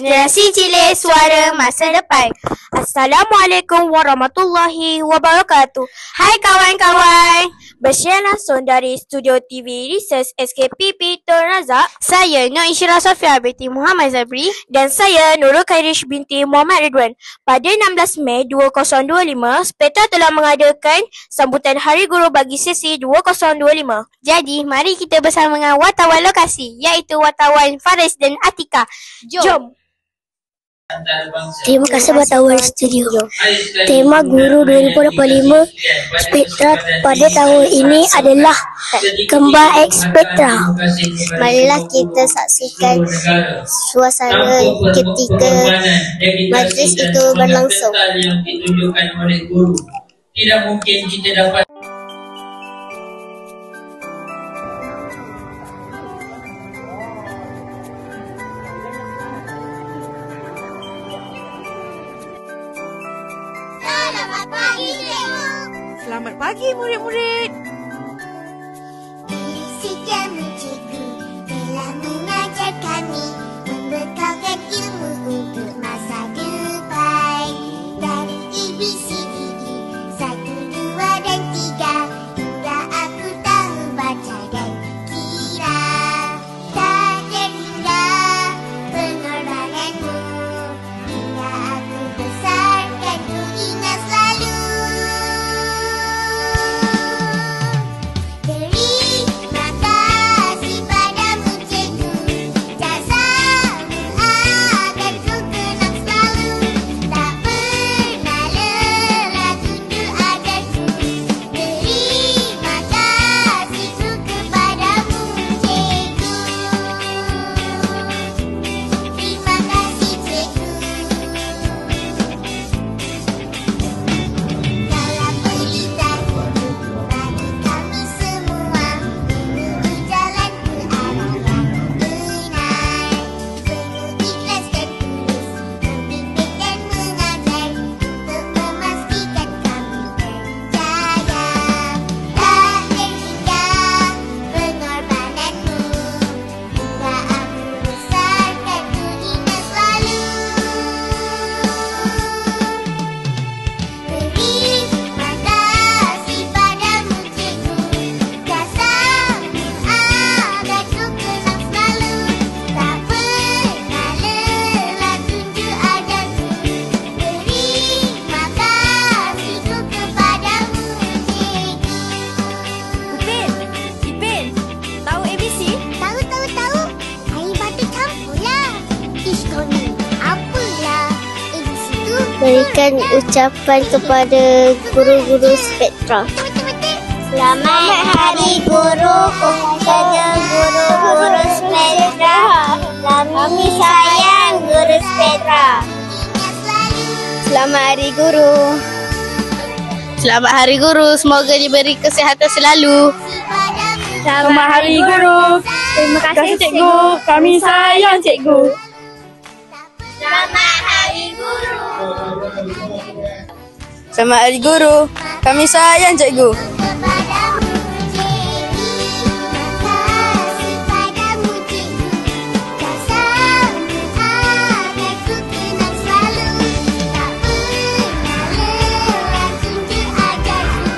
Generasi Cilik, suara masa depan. Assalamualaikum warahmatullahi wabarakatuh. Hai kawan-kawan. Bersiar langsung dari Studio TV Research SKPP Tun Razak. Saya Nur Isyirah Sofia binti Muhammad Zabri. Dan saya Nurul Khairish binti Muhammad Ridwan. Pada 16 Mei 2025, Spectra telah mengadakan sambutan Hari Guru bagi sesi 2025. Jadi, mari kita bersama dengan wartawan lokasi, iaitu wartawan Faris dan Atika. Jom. Terima kasih wartawan studio. Tema Guru 2025 Spectra pada tahun ini adalah Kembar X Spectra. Marilah kita saksikan suasana ketika majlis itu berlangsung. Tidak mungkin kita dapat Selamat pagi murid-murid. Sekian cikgu telah mengajar kami, membekalkan ilmu untuk masa depan. Dari ABCDE 1, 2 dan 3, hingga aku tahu baca dan kira. Tak terhingga pengorbananmu, hingga aku besar dan ku ingat selalu. Terima kasih padamu cikgu, jasamu akan ku kenang selalu. Tak pernah lelah tunjuk ajarku. Terima kasihku kepadamu cikgu. Terima kasih cikgu. Kaulah pelita hidup bagi kami semua, menuju jalan ke arah yang benar. Penuh ikhlas dan tulus, membimbing dan mengajar, untuk memastikan kami berjaya. Tak terhingga pengorbananmu, hingga aku besar dan ku ingat selalu. Terima kasih padamu cikgu, jasamu akan ku kenang selalu. Tak pernah lelah tunjuk ajarku. Terima kasihku kepadamu cikgu. Ipin, tahu ABC? Tahu. Air batu campur lah. Ish kau ni, apalah. ABC tu Berikan ucapan kepada guru-guru Spectra. betul-betul. Selamat Hari Guru kepada guru-guru Spectra. Kami sayang guru Spectra. Ingat selalu. Selamat Hari Guru. Selamat Hari Guru. Semoga diberi kesihatan selalu. Selamat Hari Guru. Terima Kasih cikgu. Kami sayang cikgu. Selamat Hari Guru. Selamat Hari Guru. Kami sayang cikgu. Kepadamu cikgu. Terima kasih padamu cikgu, jasamu akan ku kenang selalu. Tak pernah lelah tunjuk ajarku.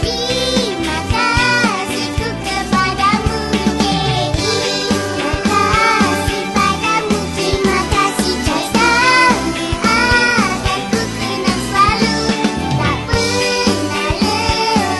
Terima kasihku kepadamu cikgu. Terima kasih padamu cikgu. Terima kasih jasamu akan ku kenang selalu. Tak pernah lelah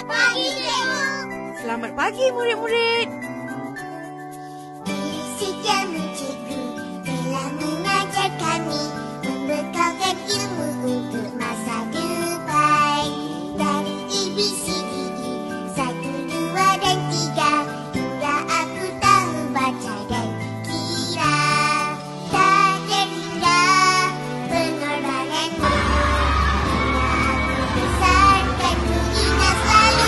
pagi, cikgu. Selamat pagi murid-murid. Sejamu cikgu telah mengajar kami, membekalkan ilmu untuk masa depan. Dari ABCDE 1, 2 dan 3 hingga aku tahu baca dan kira. Tak terhingga pengorbananmu, aku besarkan ku ingat selalu.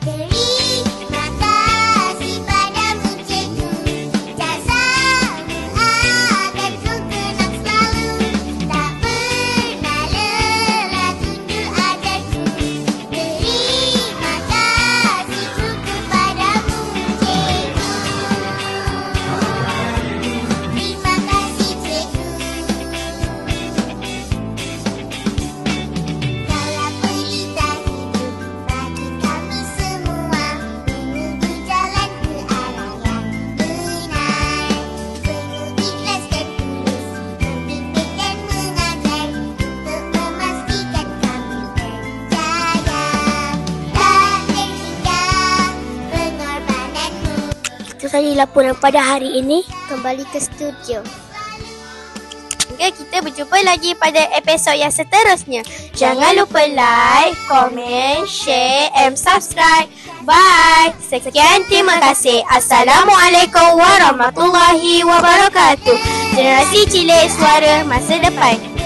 Terima kasih padamu cikgu, jasamu akan ku kenang selalu. Tak pernah lelah tunjuk ajarku. Terima kasihku kepadamu cikgu. Terima kasih cikgu. Kaulah pelita hidup bagi kami semua, menuju jalan ke arah yang benar. Penuh ikhlas dan tulus, membimbing dan mengajar, untuk memastikan kami berjaya. Tak terhingga pengorbananmu. Itu tadi laporan pada hari ini. Kembali ke studio. Hingga kita berjumpa lagi pada episod yang seterusnya. Jangan lupa like, komen, share and subscribe. Bye. Sekian, terima kasih. Assalamualaikum warahmatullahi wabarakatuh. Generasi Cilik, suara masa depan.